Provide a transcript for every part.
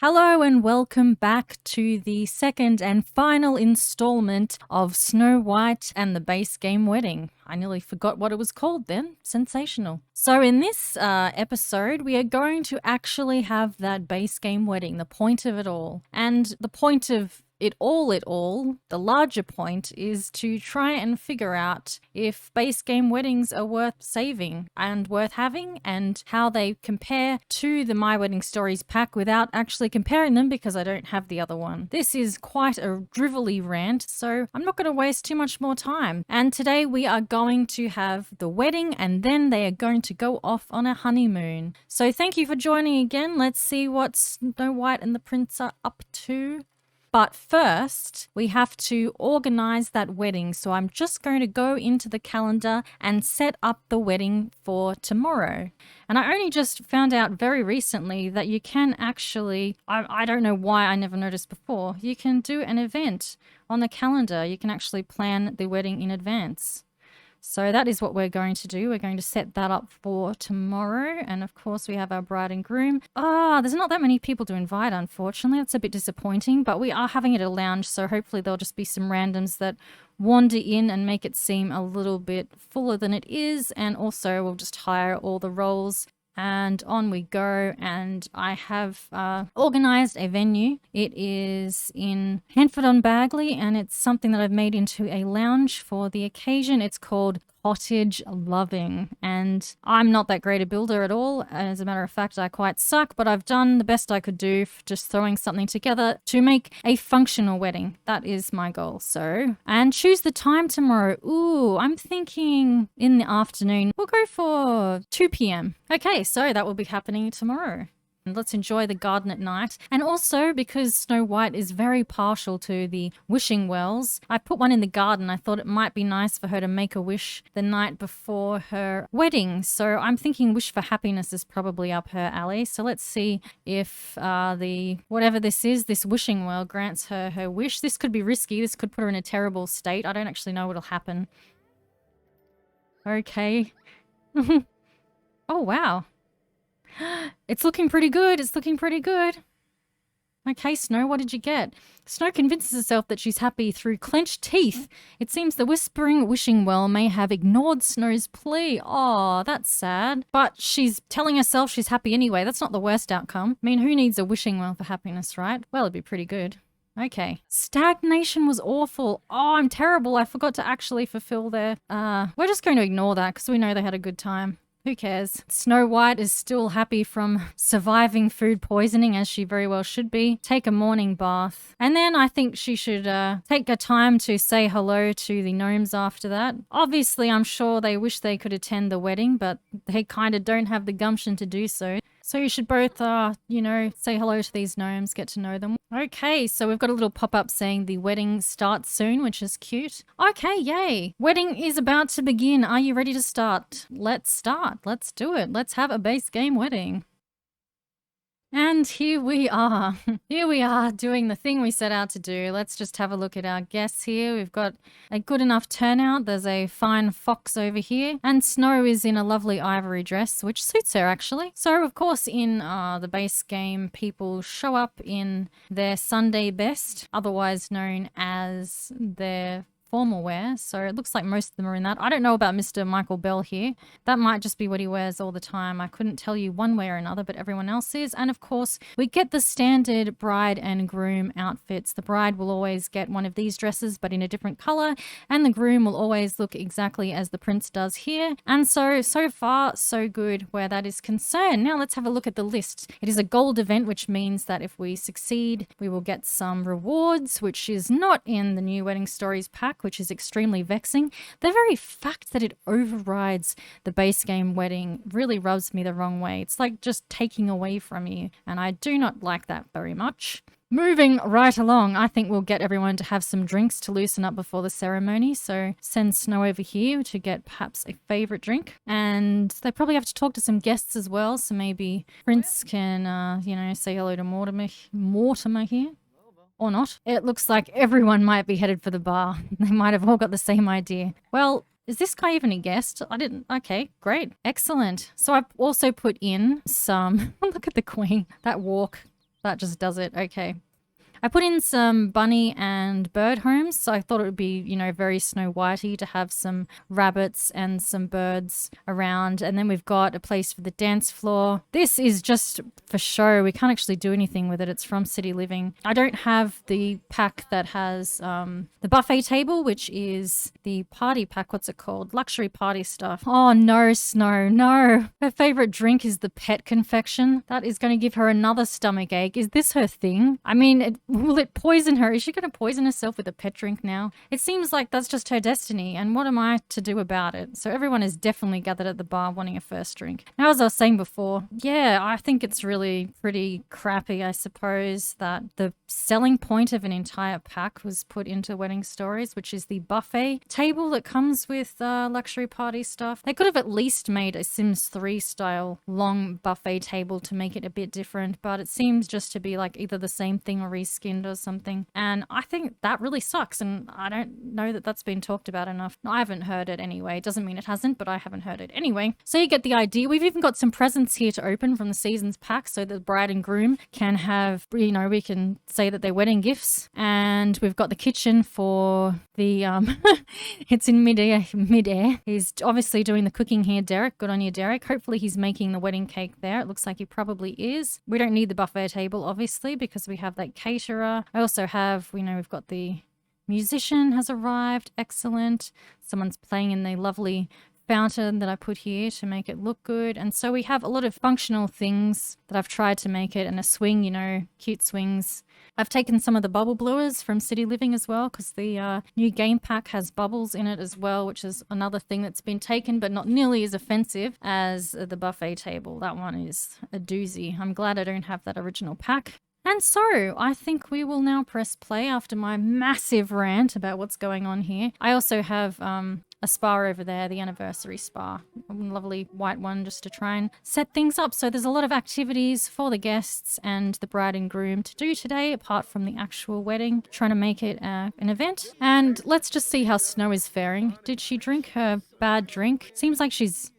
Hello and welcome back to the second and final installment of Snow White and the Base Game Wedding. I nearly forgot what it was called then. Sensational. So in this episode, we are going to actually have that base game wedding, the point of it all. And the point of it all, the larger point is to try and figure out if base game weddings are worth saving and worth having and how they compare to the My Wedding Stories pack without actually comparing them because I don't have the other one. This is quite a drivelly rant, so I'm not going to waste too much more time. And today we are going to have the wedding and then they are going to go off on a honeymoon. So thank you for joining again. Let's see what Snow White and the Prince are up to. But first, we have to organize that wedding. So I'm just going to go into the calendar and set up the wedding for tomorrow. And I only just found out very recently that you can actually, I don't know why I never noticed before, you can do an event on the calendar. You can actually plan the wedding in advance. So that is what we're going to do. We're going to set that up for tomorrow. And of course we have our bride and groom. There's not that many people to invite, unfortunately. That's a bit disappointing, but we are having it at a lounge. So hopefully there'll just be some randoms that wander in and make it seem a little bit fuller than it is. And also we'll just hire all the roles. And on we go, and I have organised a venue. It is in Handford-on-Bagley, and it's something that I've made into a lounge for the occasion. It's called Cottage Loving, and I'm not that great a builder at all. As a matter of fact, I quite suck, but I've done the best I could do for just throwing something together to make a functional wedding. That is my goal. So, and choose the time tomorrow. Ooh, I'm thinking in the afternoon. We'll go for 2 p.m. Okay, so that will be happening tomorrow. And let's enjoy the garden at night. And also, because Snow White is very partial to the wishing wells, I put one in the garden. I thought it might be nice for her to make a wish the night before her wedding. So I'm thinking wish for happiness is probably up her alley. So let's see if whatever this is, this wishing well grants her her wish. This could be risky. This could put her in a terrible state. I don't actually know what'll happen. Okay. Oh, wow. It's looking pretty good. It's looking pretty good. Okay, Snow, what did you get? Snow convinces herself that she's happy through clenched teeth. It seems the whispering wishing well may have ignored Snow's plea. Oh, that's sad. But she's telling herself she's happy anyway. That's not the worst outcome. I mean, who needs a wishing well for happiness, right? Well, it'd be pretty good. Okay. Stagnation was awful. Oh, I'm terrible. I forgot to actually fulfill their... We're just going to ignore that because we know they had a good time. Who cares? Snow White is still happy from surviving food poisoning, as she very well should be. Take a morning bath. And then I think she should take a time to say hello to the gnomes after that. Obviously, I'm sure they wish they could attend the wedding, but they kind of don't have the gumption to do so. So you should both, say hello to these gnomes, get to know them. Okay, so we've got a little pop-up saying the wedding starts soon, which is cute. Okay, yay. Wedding is about to begin. Are you ready to start? Let's start. Let's do it. Let's have a base game wedding. And here we are. Here we are doing the thing we set out to do. Let's just have a look at our guests here. We've got a good enough turnout. There's a fine fox over here. And Snow is in a lovely ivory dress, which suits her actually. So of course in the base game, people show up in their Sunday best, otherwise known as their formal wear. So it looks like most of them are in that. I don't know about Mr. Michael Bell here. That might just be what he wears all the time. I couldn't tell you one way or another, but everyone else is. And of course, we get the standard bride and groom outfits. The bride will always get one of these dresses, but in a different color. And the groom will always look exactly as the prince does here. And so far, so good where that is concerned. Now let's have a look at the list. It is a gold event, which means that if we succeed, we will get some rewards, which is not in the new Wedding Stories pack, which is extremely vexing. The very fact that it overrides the base game wedding really rubs me the wrong way. It's like just taking away from you, and I do not like that very much. Moving right along, I think we'll get everyone to have some drinks to loosen up before the ceremony. So send Snow over here to get perhaps a favorite drink. And they probably have to talk to some guests as well. So maybe Prince can, say hello to Mortimer here. Or not. It looks like everyone might be headed for the bar. They might have all got the same idea. Well, is this guy even a guest? I didn't. Okay, great. Excellent. So I've also put in some, look at the queen, that walk. That just does it. Okay. I put in some bunny and bird homes, so I thought it would be, you know, very Snow Whitey to have some rabbits and some birds around. And then we've got a place for the dance floor. This is just for show. We can't actually do anything with it. It's from City Living. I don't have the pack that has the buffet table, which is the party pack. What's it called? Luxury party stuff. Oh, no, Snow, no. Her favorite drink is the pet confection. That is going to give her another stomach ache. Is this her thing? I mean, will it poison her? Is she going to poison herself with a pet drink now? It seems like that's just her destiny, and what am I to do about it? So everyone is definitely gathered at the bar wanting a first drink. Now, as I was saying before, yeah, I think it's really pretty crappy, I suppose, that the selling point of an entire pack was put into Wedding Stories, which is the buffet table that comes with luxury party stuff. They could have at least made a Sims 3 style long buffet table to make it a bit different, but it seems just to be like either the same thing or reskinned or something. And I think that really sucks, and I don't know that that's been talked about enough. I haven't heard it anyway. It doesn't mean it hasn't, but I haven't heard it anyway. So you get the idea. We've even got some presents here to open from the season's pack so the bride and groom can have, you know, we can say that they're wedding gifts. And we've got the kitchen for the it's in midair. He's obviously doing the cooking here, Derek. Good on you, Derek. Hopefully he's making the wedding cake there. It looks like he probably is. We don't need the buffet table, obviously, because we have that caterer. I also have, you know, we've got the musician has arrived. Excellent. Someone's playing in the lovely fountain that I put here to make it look good. And so we have a lot of functional things that I've tried to make it, and a swing, you know, cute swings. I've taken some of the bubble blowers from City Living as well, because the new game pack has bubbles in it as well, which is another thing that's been taken, but not nearly as offensive as the buffet table. That one is a doozy. I'm glad I don't have that original pack. And so I think we will now press play after my massive rant about what's going on here. I also have a spa over there, the anniversary spa, a lovely white one, just to try and set things up. So there's a lot of activities for the guests and the bride and groom to do today, apart from the actual wedding, trying to make it an event. And let's just see how Snow is faring. Did she drink her bad drink? Seems like she's...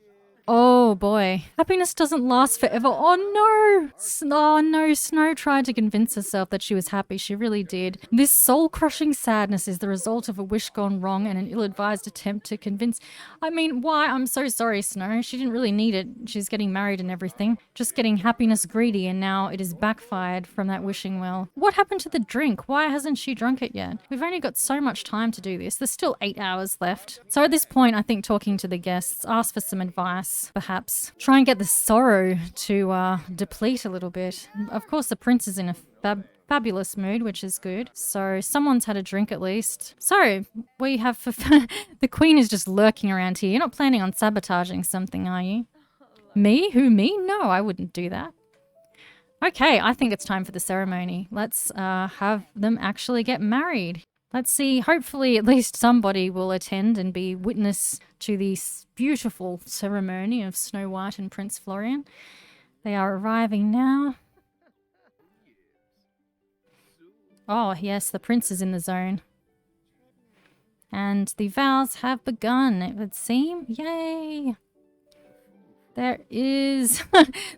Oh boy. Happiness doesn't last forever. Oh no! Oh no, Snow tried to convince herself that she was happy. She really did. This soul-crushing sadness is the result of a wish gone wrong and an ill-advised attempt to convince... I mean, why? I'm so sorry, Snow. She didn't really need it. She's getting married and everything. Just getting happiness greedy, and now it is backfired from that wishing well. What happened to the drink? Why hasn't she drunk it yet? We've only got so much time to do this. There's still 8 hours left. So at this point, I think talking to the guests, ask for some advice. Perhaps try and get the sorrow to deplete a little bit. Of course, the prince is in a fabulous mood, which is good. So someone's had a drink at least. So we have the queen is just lurking around here. You're not planning on sabotaging something, are you? Me? Who, me? No, I wouldn't do that. Okay, I think it's time for the ceremony. Let's have them actually get married. Let's see, hopefully at least somebody will attend and be witness to this beautiful ceremony of Snow White and Prince Florian. They are arriving now. Oh yes, the prince is in the zone. And the vows have begun, it would seem. Yay! There is...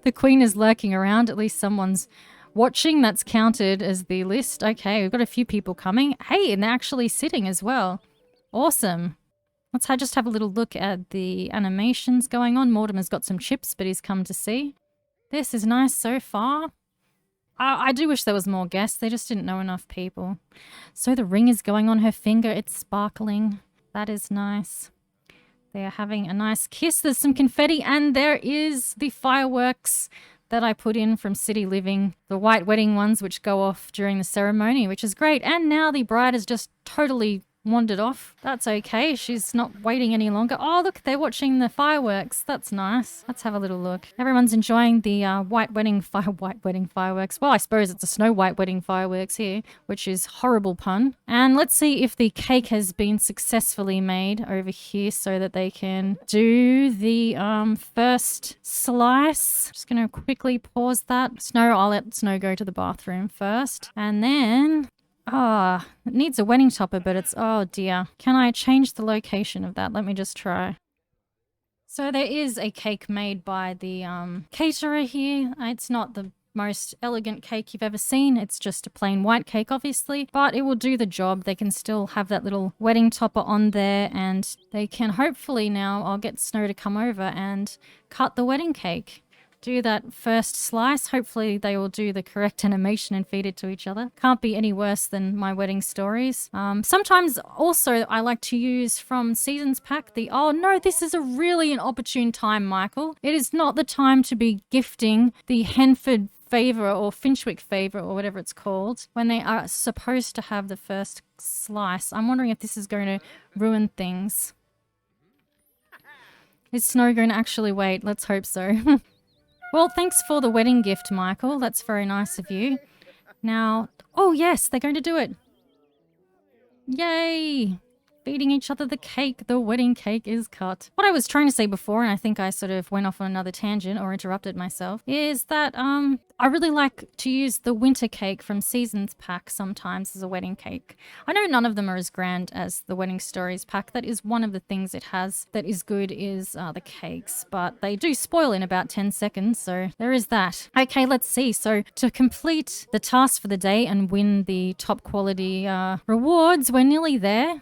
the queen is lurking around, at least someone's watching. That's counted as the list. Okay, we've got a few people coming. Hey, and they're actually sitting as well. Awesome. Let's just have a little look at the animations going on. Mortimer's got some chips, but he's come to see. This is nice so far. I do wish there was more guests. They just didn't know enough people. So the ring is going on her finger. It's sparkling. That is nice. They are having a nice kiss. There's some confetti, and there is the fireworks that I put in from City Living, the white wedding ones which go off during the ceremony, which is great. And now the bride has just totally wandered off. That's okay. She's not waiting any longer. Oh, look, they're watching the fireworks. That's nice. Let's have a little look. Everyone's enjoying the white wedding fireworks. Well, I suppose it's a Snow White wedding fireworks here, which is horrible pun. And let's see if the cake has been successfully made over here so that they can do the first slice. Just going to quickly pause that. Snow, I'll let Snow go to the bathroom first. And then... it needs a wedding topper, but it's... Oh, dear. Can I change the location of that? Let me just try. So there is a cake made by the caterer here. It's not the most elegant cake you've ever seen. It's just a plain white cake, obviously, but it will do the job. They can still have that little wedding topper on there, and they can hopefully now, I'll get Snow to come over and cut the wedding cake. Do that first slice. Hopefully they will do the correct animation and feed it to each other. Can't be any worse than my wedding stories. Sometimes also I like to use from Seasons Pack oh no, this is really an opportune time, Michael. It is not the time to be gifting the Henford favor or Finchwick favor or whatever it's called when they are supposed to have the first slice. I'm wondering if this is going to ruin things. Is Snow going to actually wait? Let's hope so. Well, thanks for the wedding gift, Michael. That's very nice of you. Now, oh yes, they're going to do it. Yay! Feeding each other the cake. The wedding cake is cut. What I was trying to say before, and I think I sort of went off on another tangent or interrupted myself, is that I really like to use the winter cake from Seasons Pack sometimes as a wedding cake. I know none of them are as grand as the Wedding Stories pack. That is one of the things it has that is good is the cakes, but they do spoil in about 10 seconds, so there is that. Okay, let's see. So to complete the task for the day and win the top quality rewards, we're nearly there.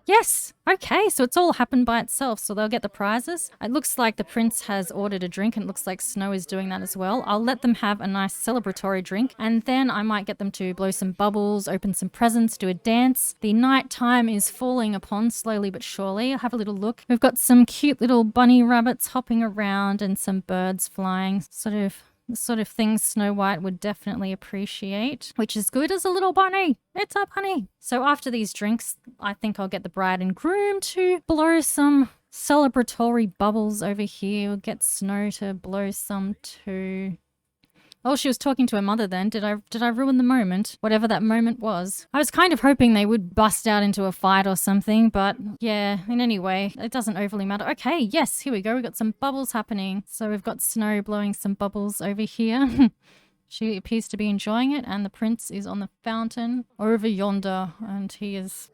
Yes! Okay, so it's all happened by itself, so they'll get the prizes. It looks like the prince has ordered a drink, and it looks like Snow is doing that as well. I'll let them have a nice celebratory drink, and then I might get them to blow some bubbles, open some presents, do a dance. The night time is falling upon slowly but surely. I'll have a little look. We've got some cute little bunny rabbits hopping around and some birds flying, the sort of things Snow White would definitely appreciate, which is good as a little bunny. It's a bunny. So after these drinks, I think I'll get the bride and groom to blow some celebratory bubbles over here. We'll get Snow to blow some too. Oh, she was talking to her mother then. Did I ruin the moment? Whatever that moment was. I was kind of hoping they would bust out into a fight or something, but yeah, in any way, it doesn't overly matter. Okay, yes, here we go. We've got some bubbles happening. So we've got Snow blowing some bubbles over here. She appears to be enjoying it, and the prince is on the fountain over yonder, and he is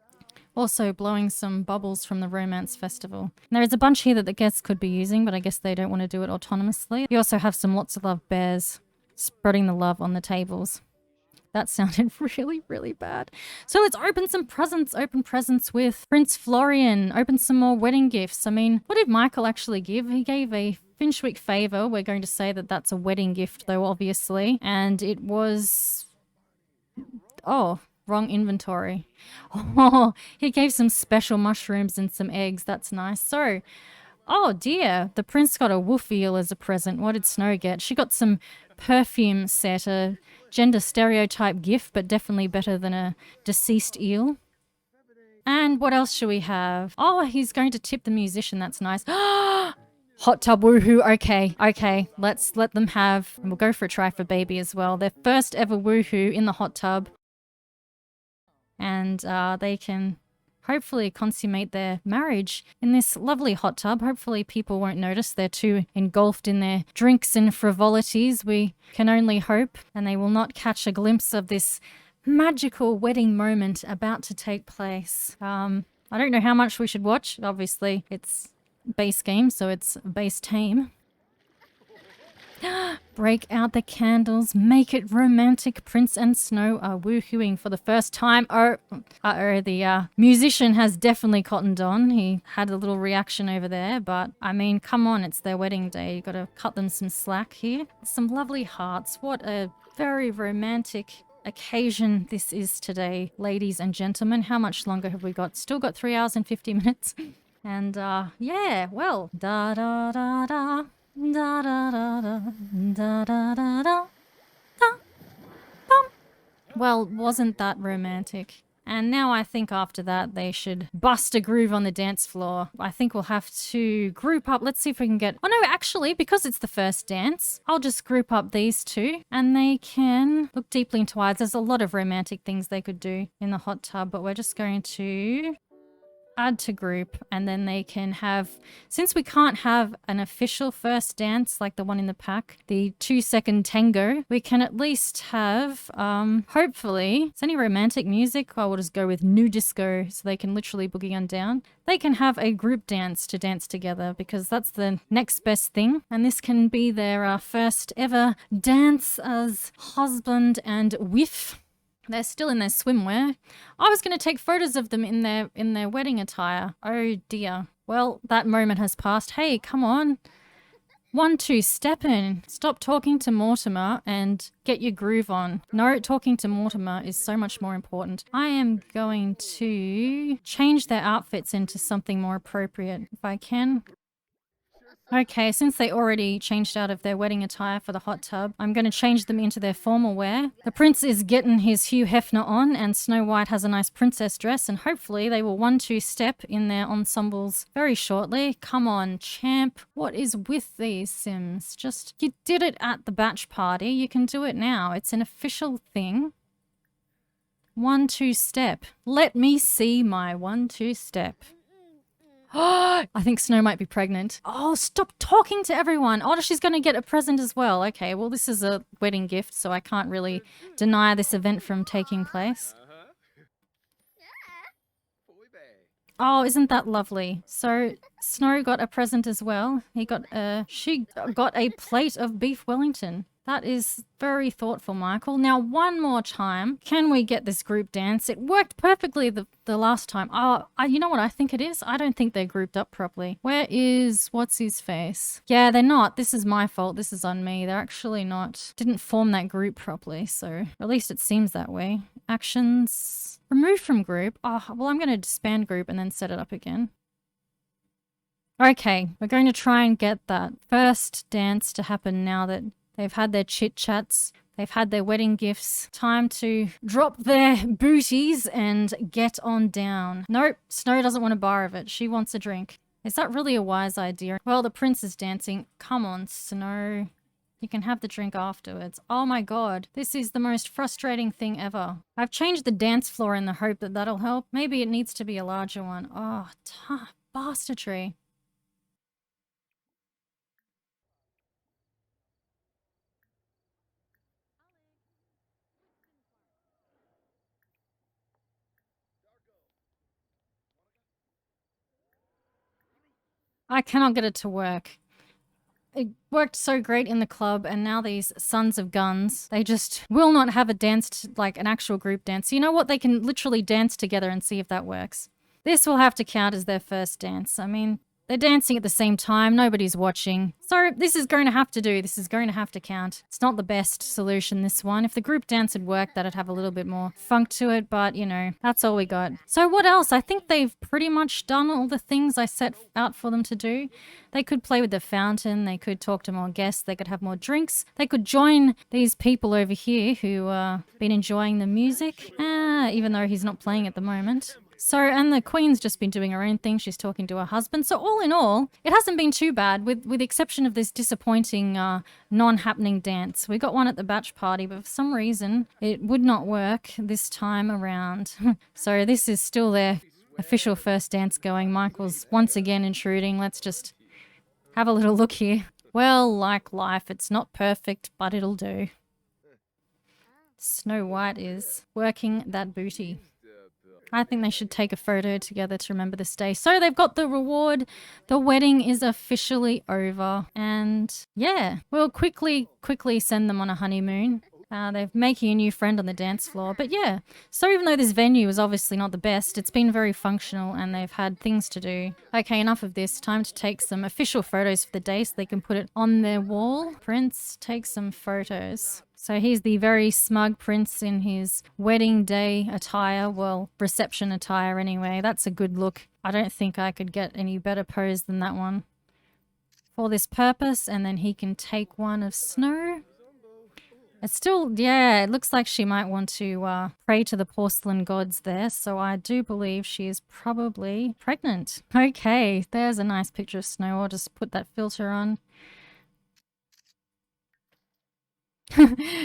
also blowing some bubbles from the romance festival. And there is a bunch here that the guests could be using, but I guess they don't want to do it autonomously. We also have some lots of love bears spreading the love on the tables. That sounded really, really bad. So let's open some presents. Open presents with Prince Florian. Open some more wedding gifts. I mean, what did Michael actually give? He gave a Finchwick favor. We're going to say that that's a wedding gift, though, obviously. And it was... Oh, wrong inventory. Oh, he gave some special mushrooms and some eggs. That's nice. So... Oh dear, the prince got a wolf eel as a present. What did Snow get? She got some perfume set, a gender stereotype gift, but definitely better than a deceased eel. And what else should we have? Oh, he's going to tip the musician. That's nice. Hot tub woohoo. Okay. Let's let them have, and we'll go for a try for baby as well. Their first ever woohoo in the hot tub. And they can hopefully consummate their marriage in this lovely hot tub. Hopefully people won't notice they're too engulfed in their drinks and frivolities. We can only hope, and they will not catch a glimpse of this magical wedding moment about to take place. I don't know how much we should watch. Obviously, it's base game, so it's base tame. Break out the candles, make it romantic. Prince and Snow are woohooing for the first time. The musician has definitely cottoned on. He had a little reaction over there, but I mean, come on, it's their wedding day. You gotta cut them some slack here. Some lovely hearts. What a very romantic occasion this is today, ladies and gentlemen. How much longer have we got? Still got 3 hours and 50 minutes. And yeah, well, da da da da. Da da da da da da da da da. Well, wasn't that romantic? And now I think after that they should bust a groove on the dance floor. I think we'll have to group up. Let's see if we can get... Oh no, actually, because it's the first dance, I'll just group up these two and they can look deeply into eyes. There's a lot of romantic things they could do in the hot tub, but we're just going to... add to group, and then they can have, since we can't have an official first dance like the one in the pack, the 2-second tango, we can at least have, hopefully, is any romantic music? I will just go with new disco so they can literally boogie on down. They can have a group dance to dance together because that's the next best thing. And this can be their first ever dance as husband and wife. They're still in their swimwear. I was going to take photos of them in their wedding attire. Oh dear. Well, that moment has passed. Hey, come on. 1, 2, step in. Stop talking to Mortimer and get your groove on. No, talking to Mortimer is so much more important. I am going to change their outfits into something more appropriate if I can. Okay, since they already changed out of their wedding attire for the hot tub, I'm going to change them into their formal wear. The prince is getting his Hugh Hefner on, and Snow White has a nice princess dress, and hopefully they will 1, 2 step in their ensembles very shortly. Come on, champ. What is with these Sims? Just, you did it at the batch party. You can do it now. It's an official thing. 1, 2 step. Let me see my 1, 2 step. Oh, I think Snow might be pregnant. Oh, stop talking to everyone. Oh, she's going to get a present as well. Okay, well, this is a wedding gift, so I can't really deny this event from taking place. Oh, isn't that lovely? So Snow got a present as well. She got a plate of beef Wellington. That is very thoughtful, Michael. Now, one more time. Can we get this group dance? It worked perfectly the last time. Oh, you know what I think it is? I don't think they're grouped up properly. Where is... what's his face? Yeah, they're not. This is my fault. This is on me. They're actually not... didn't form that group properly, so... at least it seems that way. Actions... remove from group. Oh, well, I'm going to disband group and then set it up again. Okay, we're going to try and get that first dance to happen now that they've had their chit-chats, they've had their wedding gifts. Time to drop their booties and get on down. Nope, Snow doesn't want a bar of it. She wants a drink. Is that really a wise idea? Well, the prince is dancing. Come on, Snow. You can have the drink afterwards. Oh my god, this is the most frustrating thing ever. I've changed the dance floor in the hope that that'll help. Maybe it needs to be a larger one. Oh, bastardry. I cannot get it to work. It worked so great in the club, and now these sons of guns, they just will not have a dance, like an actual group dance. You know what? They can literally dance together and see if that works. This will have to count as their first dance. I mean, they're dancing at the same time. Nobody's watching. So this is going to have to do. This is going to have to count. It's not the best solution, this one. If the group dance had worked, that'd have a little bit more funk to it. But, you know, that's all we got. So what else? I think they've pretty much done all the things I set out for them to do. They could play with the fountain. They could talk to more guests. They could have more drinks. They could join these people over here who been enjoying the music, even though he's not playing at the moment. So, and the Queen's just been doing her own thing. She's talking to her husband. So all in all, it hasn't been too bad with the exception of this disappointing non-happening dance. We got one at the batch party, but for some reason it would not work this time around. So this is still their official first dance going. Michael's once again intruding. Let's just have a little look here. Well, like life, it's not perfect, but it'll do. Snow White is working that booty. I think they should take a photo together to remember this day. So they've got the reward. The wedding is officially over. And yeah, we'll quickly send them on a honeymoon. They're making a new friend on the dance floor. But yeah, so even though this venue is obviously not the best, it's been very functional and they've had things to do. Okay, enough of this. Time to take some official photos for the day so they can put it on their wall. Prince, take some photos. So he's the very smug prince in his wedding day attire. Well, reception attire anyway. That's a good look. I don't think I could get any better pose than that one for this purpose. And then he can take one of Snow. It's still, yeah, it looks like she might want to pray to the porcelain gods there. So I do believe she is probably pregnant. Okay, there's a nice picture of Snow. I'll just put that filter on.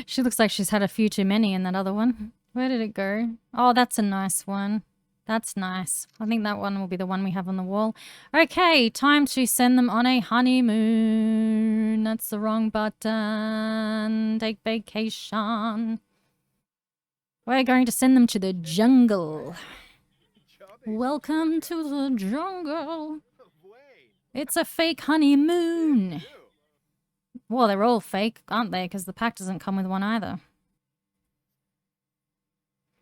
She looks like she's had a few too many in that other one. Where did it go? Oh, that's a nice one. That's nice. I think that one will be the one we have on the wall. Okay, time to send them on a honeymoon. That's the wrong button. Take vacation. We're going to send them to the jungle. Welcome to the jungle. It's a fake honeymoon. Well, they're all fake, aren't they? Because the pack doesn't come with one either.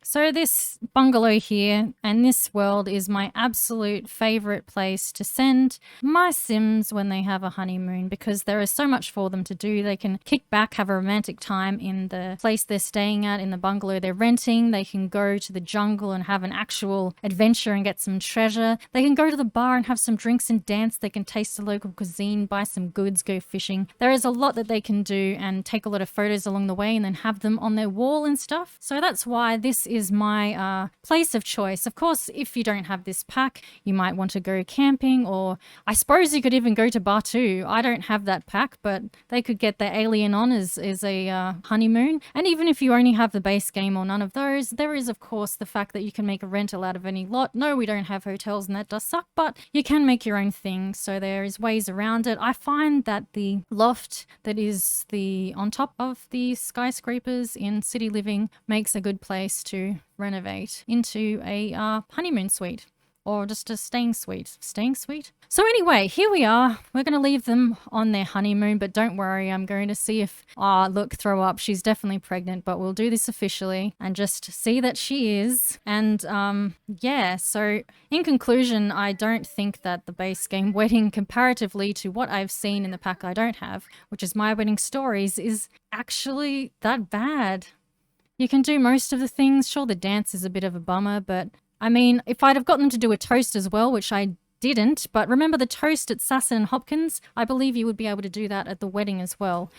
So this bungalow here and this world is my absolute favorite place to send my Sims when they have a honeymoon, because there is so much for them to do. They can kick back, have a romantic time in the place they're staying at, in the bungalow they're renting. They can go to the jungle and have an actual adventure and get some treasure. They can go to the bar and have some drinks and dance. They can taste the local cuisine, buy some goods, go fishing. There is a lot that they can do and take a lot of photos along the way and then have them on their wall and stuff. So that's why this is my place of choice. Of course, if you don't have this pack, you might want to go camping, or I suppose you could even go to Batu. I don't have that pack, but they could get their alien on as a honeymoon. And even if you only have the base game or none of those, there is of course the fact that you can make a rental out of any lot. No, we don't have hotels and that does suck, but you can make your own thing. So there is ways around it. I find that the loft that is on top of the skyscrapers in city living makes a good place to renovate into a honeymoon suite, or just a staying suite. So anyway, here we are. We're going to leave them on their honeymoon, but don't worry, I'm going to see if, look, throw up. She's definitely pregnant, but we'll do this officially and just see that she is. And yeah, so in conclusion, I don't think that the base game wedding, comparatively to what I've seen in the pack I don't have, which is My Wedding Stories, is actually that bad. You can do most of the things. Sure, the dance is a bit of a bummer, but I mean, if I'd have gotten them to do a toast as well, which I didn't, but remember the toast at Sasson and Hopkins? I believe you would be able to do that at the wedding as well.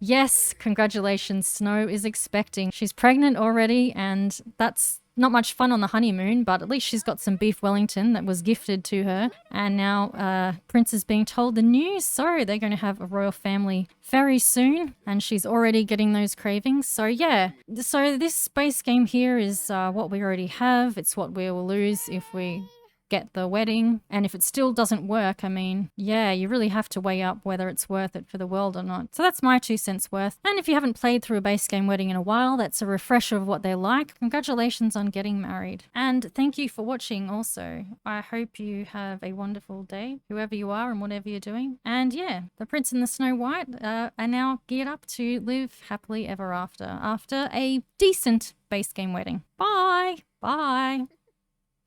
Yes, congratulations, Snow is expecting. She's pregnant already, and that's not much fun on the honeymoon, but at least she's got some beef Wellington that was gifted to her. And now Prince is being told the news, so they're going to have a royal family very soon, and she's already getting those cravings. So yeah, so this base game here is what we already have. It's what we will lose if we get the wedding, and if it still doesn't work, I mean, yeah, you really have to weigh up whether it's worth it for the world or not. So that's my 2 cents worth. And if you haven't played through a base game wedding in a while, that's a refresher of what they're like. Congratulations on getting married, and thank you for watching also. I hope you have a wonderful day, whoever you are and whatever you're doing. And yeah, the Prince and the Snow White are now geared up to live happily ever after a decent base game wedding. Bye!